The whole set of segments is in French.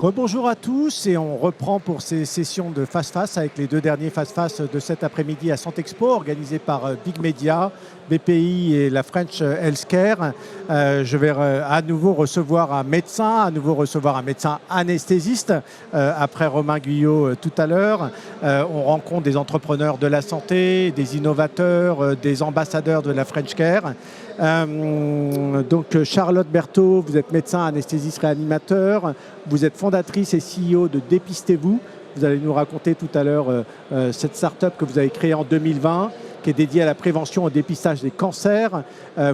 Rebonjour à tous et on reprend pour ces sessions de face-face avec les deux derniers face-face de cet après-midi à Santexpo organisés par Big Media, BPI et la French Healthcare. Je vais à nouveau recevoir un médecin anesthésiste après Romain Guyot tout à l'heure. On rencontre des entrepreneurs de la santé, des innovateurs, des ambassadeurs de la French Care. Donc Charlotte Berthaud, vous êtes médecin anesthésiste réanimateur, vous êtes fondatrice et CEO de Dépistez-vous. Vous allez nous raconter tout à l'heure cette start-up que vous avez créée en 2020 qui est dédiée à la prévention et au dépistage des cancers.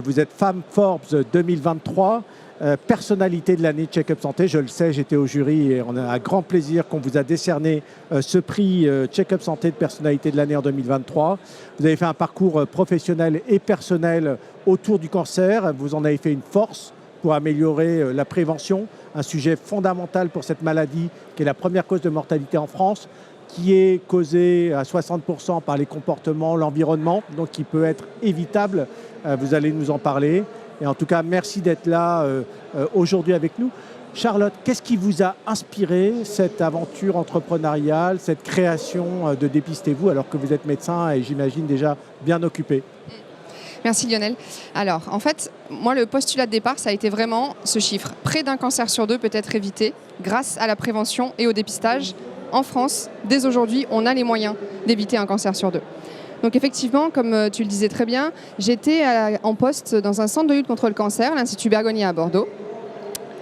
Vous êtes Femme Forbes 2023, personnalité de l'année de Check-up Santé. Je le sais, j'étais au jury et on a un grand plaisir qu'on vous a décerné ce prix Check-up Santé de personnalité de l'année en 2023. Vous avez fait un parcours professionnel et personnel autour du cancer. Vous en avez fait une force pour améliorer la prévention, un sujet fondamental pour cette maladie qui est la première cause de mortalité en France, qui est causée à 60% par les comportements, l'environnement, donc qui peut être évitable. Vous allez nous en parler. Et en tout cas, merci d'être là aujourd'hui avec nous. Charlotte, qu'est-ce qui vous a inspiré cette aventure entrepreneuriale, cette création de Dépistez-vous, alors que vous êtes médecin et j'imagine déjà bien occupé? Merci Lionel. Alors, en fait, moi, le postulat de départ, ça a été vraiment ce chiffre. Près d'un cancer sur deux peut être évité grâce à la prévention et au dépistage. En France, dès aujourd'hui, on a les moyens d'éviter un cancer sur deux. Donc effectivement, comme tu le disais très bien, j'étais en poste dans un centre de lutte contre le cancer, l'Institut Bergonié à Bordeaux.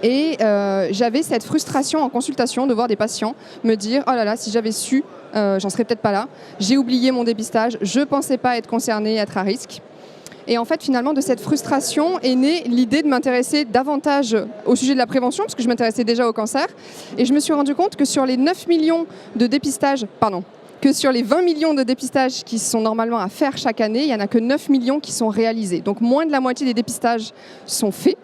Et j'avais cette frustration en consultation de voir des patients me dire « Oh là là, si j'avais su, j'en serais peut-être pas là. J'ai oublié mon dépistage, je ne pensais pas être concernée, être à risque. » Et en fait, finalement, de cette frustration est née l'idée de m'intéresser davantage au sujet de la prévention, parce que je m'intéressais déjà au cancer. Et je me suis rendu compte que sur les 9 millions de dépistages, que sur les 20 millions de dépistages qui sont normalement à faire chaque année, il n'y en a que 9 millions qui sont réalisés. Donc moins de la moitié des dépistages sont faits.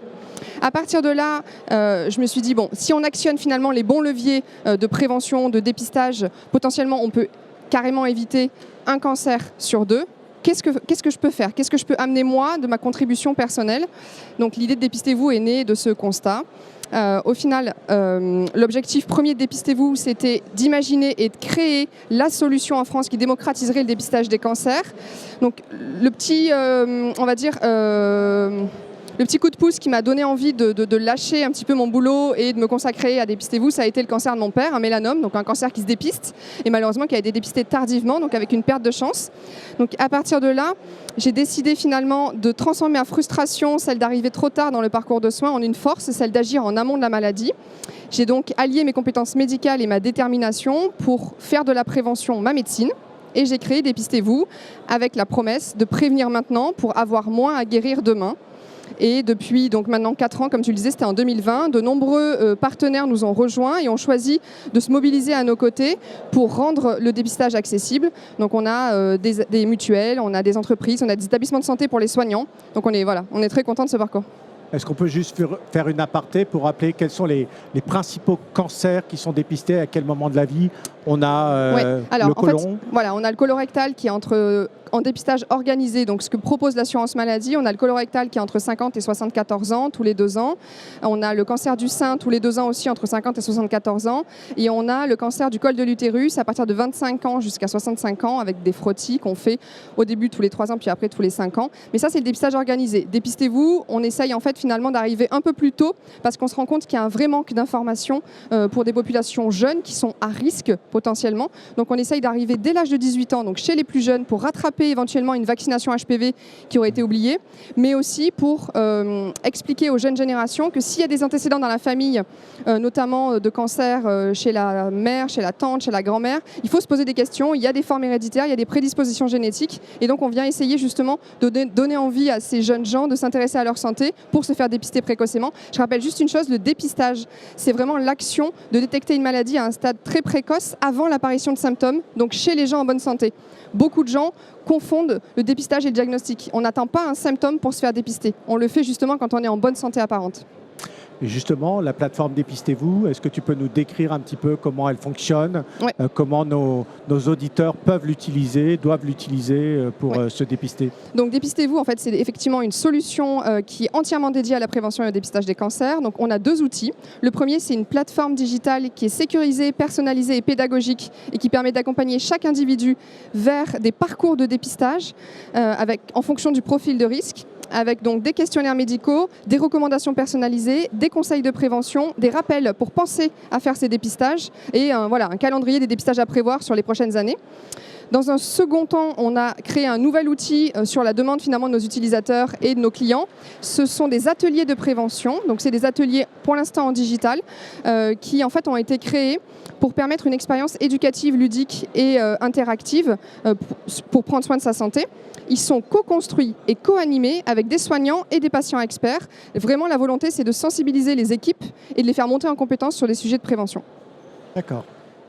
À partir de là, je me suis dit, bon, si on actionne finalement les bons leviers de prévention, de dépistage, potentiellement on peut carrément éviter un cancer sur deux. Qu'est-ce que je peux faire? Qu'est-ce que je peux amener moi de ma contribution personnelle? Donc l'idée de Dépistez-vous est née de ce constat. Au final, l'objectif premier de Dépistez-vous, c'était d'imaginer et de créer la solution en France qui démocratiserait le dépistage des cancers. Donc le petit, on va dire, le petit coup de pouce qui m'a donné envie de lâcher un petit peu mon boulot et de me consacrer à Dépistez-vous, ça a été le cancer de mon père, un mélanome, donc un cancer qui se dépiste et malheureusement qui a été dépisté tardivement, donc avec une perte de chance. Donc à partir de là, j'ai décidé finalement de transformer ma frustration, celle d'arriver trop tard dans le parcours de soins, en une force, celle d'agir en amont de la maladie. J'ai donc allié mes compétences médicales et ma détermination pour faire de la prévention ma médecine. Et j'ai créé Dépistez-vous avec la promesse de prévenir maintenant pour avoir moins à guérir demain. Et depuis donc maintenant 4 ans, comme tu le disais, c'était en 2020, de nombreux partenaires nous ont rejoints et ont choisi de se mobiliser à nos côtés pour rendre le dépistage accessible. Donc on a des mutuelles, on a des entreprises, on a des établissements de santé pour les soignants. Donc on est très contents de ce parcours. Est-ce qu'on peut juste faire une aparté pour rappeler quels sont les principaux cancers qui sont dépistés à quel moment de la vie? On a le côlon. En fait, voilà, on a le colorectal qui est en dépistage organisé, donc ce que propose l'assurance maladie. On a le colorectal qui est entre 50 et 74 ans, tous les 2 ans. On a le cancer du sein tous les 2 ans aussi, entre 50 et 74 ans. Et on a le cancer du col de l'utérus à partir de 25 ans jusqu'à 65 ans avec des frottis qu'on fait au début tous les 3 ans, puis après tous les 5 ans. Mais ça, c'est le dépistage organisé. Dépistez-vous, on essaye en fait finalement d'arriver un peu plus tôt parce qu'on se rend compte qu'il y a un vrai manque d'informations pour des populations jeunes qui sont à risque potentiellement. Donc on essaye d'arriver dès l'âge de 18 ans, donc chez les plus jeunes, pour rattraper éventuellement une vaccination HPV qui aurait été oubliée, mais aussi pour expliquer aux jeunes générations que s'il y a des antécédents dans la famille, notamment de cancer chez la mère, chez la tante, chez la grand-mère, il faut se poser des questions. Il y a des formes héréditaires, il y a des prédispositions génétiques, et donc on vient essayer justement de donner envie à ces jeunes gens de s'intéresser à leur santé pour se faire dépister précocement. Je rappelle juste une chose, le dépistage, c'est vraiment l'action de détecter une maladie à un stade très précoce avant l'apparition de symptômes, donc chez les gens en bonne santé. Beaucoup de gens confondent le dépistage et le diagnostic. On n'attend pas un symptôme pour se faire dépister. On le fait justement quand on est en bonne santé apparente. Et justement, la plateforme Dépistez-vous, est-ce que tu peux nous décrire un petit peu comment elle fonctionne, Ouais. comment nos auditeurs peuvent l'utiliser, doivent l'utiliser pour se dépister? Donc Dépistez-vous, en fait, c'est effectivement une solution qui est entièrement dédiée à la prévention et au dépistage des cancers. Donc on a 2 outils. Le premier, c'est une plateforme digitale qui est sécurisée, personnalisée et pédagogique et qui permet d'accompagner chaque individu vers des parcours de dépistage en fonction du profil de risque, avec donc des questionnaires médicaux, des recommandations personnalisées, des conseils de prévention, des rappels pour penser à faire ces dépistages et un calendrier des dépistages à prévoir sur les prochaines années. Dans un second temps, on a créé un nouvel outil sur la demande finalement de nos utilisateurs et de nos clients. Ce sont des ateliers de prévention. Donc c'est des ateliers pour l'instant en digital qui en fait ont été créés pour permettre une expérience éducative, ludique et interactive pour prendre soin de sa santé. Ils sont co-construits et co-animés avec des soignants et des patients experts. Vraiment, la volonté, c'est de sensibiliser les équipes et de les faire monter en compétences sur des sujets de prévention. D'accord.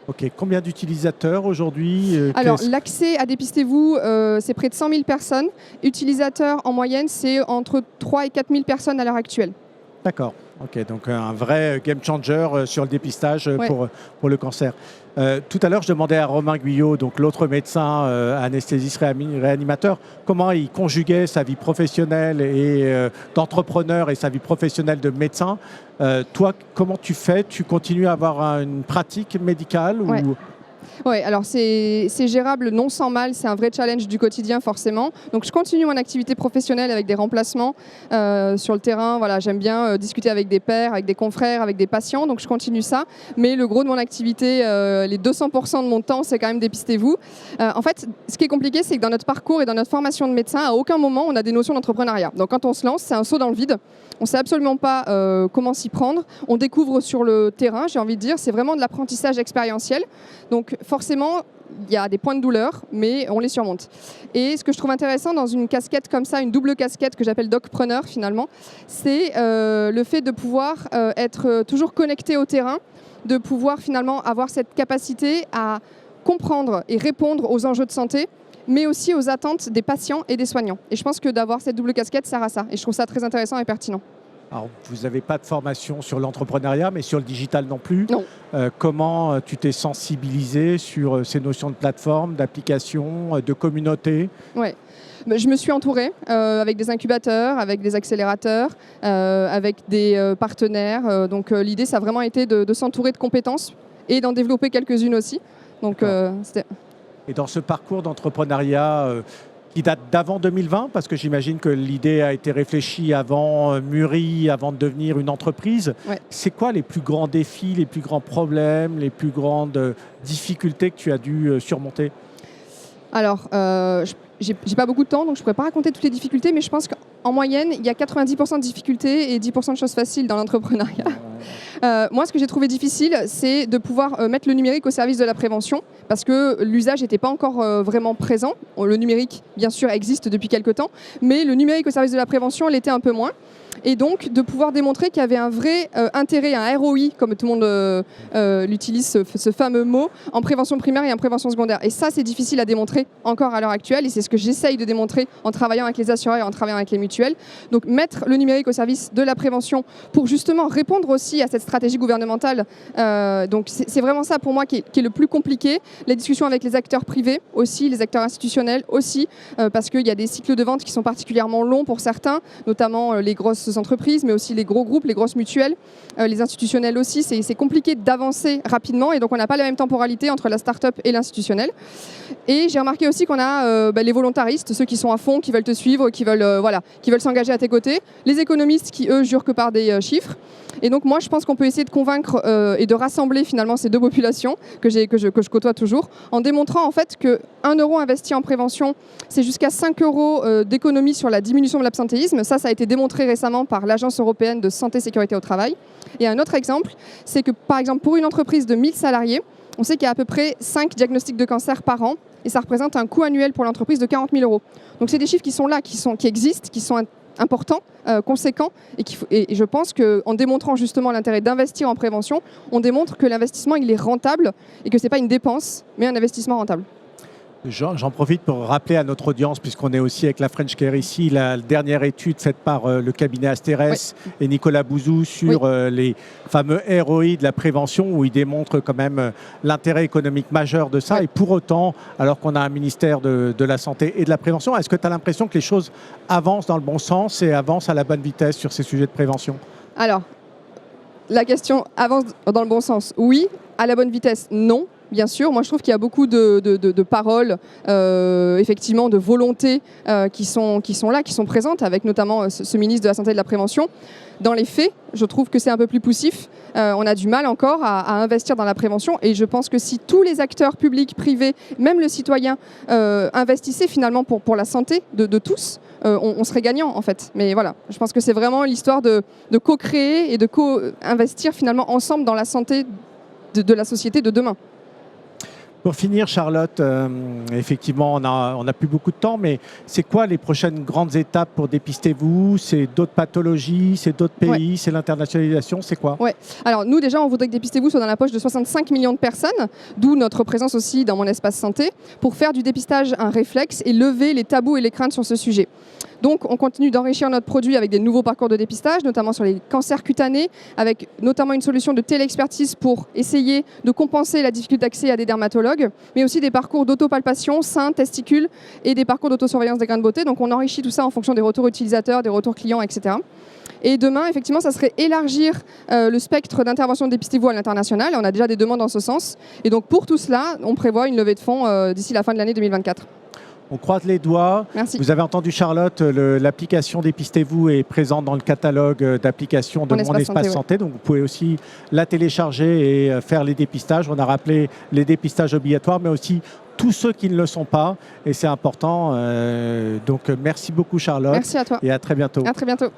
Ok. Combien d'utilisateurs aujourd'hui? Alors, l'accès à Dépistez-vous, c'est près de 100 000 personnes. Utilisateurs, en moyenne, c'est entre 3 et 4 000 personnes à l'heure actuelle. D'accord. Ok, donc un vrai game changer sur le dépistage pour le cancer. Tout à l'heure, je demandais à Romain Guyot, donc l'autre médecin anesthésiste réanimateur, comment il conjuguait sa vie professionnelle et d'entrepreneur et sa vie professionnelle de médecin. Toi, comment tu fais? Tu continues à avoir une pratique médicale ou... Oui, alors c'est gérable non sans mal, c'est un vrai challenge du quotidien forcément. Donc je continue mon activité professionnelle avec des remplacements sur le terrain. Voilà, j'aime bien discuter avec des pairs, avec des confrères, avec des patients, donc je continue ça. Mais le gros de mon activité, les 200% de mon temps, c'est quand même Dépistez-vous. En fait, ce qui est compliqué, c'est que dans notre parcours et dans notre formation de médecin, à aucun moment on a des notions d'entrepreneuriat. Donc quand on se lance, c'est un saut dans le vide. On ne sait absolument pas comment s'y prendre. On découvre sur le terrain, j'ai envie de dire, c'est vraiment de l'apprentissage expérientiel. Donc forcément, il y a des points de douleur, mais on les surmonte. Et ce que je trouve intéressant dans une casquette comme ça, une double casquette que j'appelle docpreneur finalement, c'est le fait de pouvoir être toujours connecté au terrain, de pouvoir finalement avoir cette capacité à comprendre et répondre aux enjeux de santé, mais aussi aux attentes des patients et des soignants. Et je pense que d'avoir cette double casquette sert à ça. Et je trouve ça très intéressant et pertinent. Alors, vous n'avez pas de formation sur l'entrepreneuriat, mais sur le digital non plus. Non. Comment tu t'es sensibilisé sur ces notions de plateforme, d'application, de communauté? Ouais. Je me suis entourée avec des incubateurs, avec des accélérateurs, avec des partenaires. Donc l'idée, ça a vraiment été de s'entourer de compétences et d'en développer quelques-unes aussi. Donc, c'était... Et dans ce parcours d'entrepreneuriat qui date d'avant 2020, parce que j'imagine que l'idée a été réfléchie avant, mûrie, avant de devenir une entreprise. Ouais. C'est quoi les plus grands défis, les plus grands problèmes, les plus grandes difficultés que tu as dû surmonter? Alors, j'ai pas beaucoup de temps, donc je ne pourrais pas raconter toutes les difficultés, mais je pense qu'en moyenne, il y a 90% de difficultés et 10% de choses faciles dans l'entrepreneuriat. Moi, ce que j'ai trouvé difficile, c'est de pouvoir mettre le numérique au service de la prévention, parce que l'usage n'était pas encore vraiment présent. Le numérique, bien sûr, existe depuis quelques temps, mais le numérique au service de la prévention l'était un peu moins. Et donc, de pouvoir démontrer qu'il y avait un vrai intérêt, un ROI, comme tout le monde l'utilise, ce fameux mot, en prévention primaire et en prévention secondaire. Et ça, c'est difficile à démontrer encore à l'heure actuelle, et c'est ce que j'essaye de démontrer en travaillant avec les assureurs et en travaillant avec les mutuelles. Donc, mettre le numérique au service de la prévention pour justement répondre aussi à cette stratégie gouvernementale. Donc, c'est vraiment ça pour moi qui est le plus compliqué. La discussion avec les acteurs privés aussi, les acteurs institutionnels aussi, parce qu'il y a des cycles de vente qui sont particulièrement longs pour certains, notamment les grosses entreprises, mais aussi les gros groupes, les grosses mutuelles, les institutionnels aussi. C'est compliqué d'avancer rapidement et donc on n'a pas la même temporalité entre la start-up et l'institutionnel. Et j'ai remarqué aussi qu'on a les volontaristes, ceux qui sont à fond, qui veulent te suivre, qui veulent s'engager à tes côtés, les économistes qui, eux, jurent que par des chiffres. Et donc moi, je pense qu'on peut essayer de convaincre et de rassembler finalement ces deux populations que je côtoie toujours, en démontrant en fait que 1 euro investi en prévention, c'est jusqu'à 5 euros d'économie sur la diminution de l'absentéisme. Ça a été démontré récemment par l'Agence européenne de santé et sécurité au travail. Et un autre exemple, c'est que par exemple pour une entreprise de 1000 salariés, on sait qu'il y a à peu près 5 diagnostics de cancer par an et ça représente un coût annuel pour l'entreprise de 40 000 euros. Donc c'est des chiffres qui sont là, qui existent, qui sont importants, conséquents et je pense qu'en démontrant justement l'intérêt d'investir en prévention, on démontre que l'investissement il est rentable et que ce n'est pas une dépense mais un investissement rentable. J'en profite pour rappeler à notre audience, puisqu'on est aussi avec la French Care ici, la dernière étude faite par le cabinet Asterès et Nicolas Bouzou sur les fameux ROI de la prévention, où ils démontrent quand même l'intérêt économique majeur de ça. Et pour autant, alors qu'on a un ministère de la Santé et de la Prévention, est-ce que tu as l'impression que les choses avancent dans le bon sens et avancent à la bonne vitesse sur ces sujets de prévention? Alors, la question avance dans le bon sens, oui. À la bonne vitesse, non. Bien sûr, moi je trouve qu'il y a beaucoup de paroles, effectivement, de volontés qui sont là, qui sont présentes, avec notamment ce ministre de la Santé et de la Prévention. Dans les faits, je trouve que c'est un peu plus poussif. On a du mal encore à investir dans la prévention, et je pense que si tous les acteurs publics, privés, même le citoyen, investissaient finalement pour la santé de tous, on serait gagnant en fait. Mais voilà, je pense que c'est vraiment l'histoire de co-créer et de co-investir finalement ensemble dans la santé de la société de demain. Pour finir, Charlotte, effectivement, on n'a plus beaucoup de temps, mais c'est quoi les prochaines grandes étapes pour Dépistez-vous? C'est d'autres pathologies, c'est d'autres pays, c'est l'internationalisation, c'est quoi? Alors nous déjà, on voudrait que Dépistez-vous soit dans la poche de 65 millions de personnes, d'où notre présence aussi dans Mon Espace Santé, pour faire du dépistage un réflexe et lever les tabous et les craintes sur ce sujet. Donc on continue d'enrichir notre produit avec des nouveaux parcours de dépistage, notamment sur les cancers cutanés, avec notamment une solution de téléexpertise pour essayer de compenser la difficulté d'accès à des dermatologues, mais aussi des parcours d'autopalpation, seins, testicules, et des parcours d'autosurveillance des grains de beauté. Donc on enrichit tout ça en fonction des retours utilisateurs, des retours clients, etc. Et demain, effectivement, ça serait élargir le spectre d'intervention de Dépistez-vous à l'international. On a déjà des demandes dans ce sens. Et donc pour tout cela, on prévoit une levée de fonds d'ici la fin de l'année 2024. On croise les doigts. Merci. Vous avez entendu Charlotte, l'application Dépistez-vous est présente dans le catalogue d'applications de Mon Espace Santé. Donc vous pouvez aussi la télécharger et faire les dépistages. On a rappelé les dépistages obligatoires, mais aussi tous ceux qui ne le sont pas. Et c'est important. Donc merci beaucoup Charlotte. Merci à toi. Et à très bientôt. À très bientôt.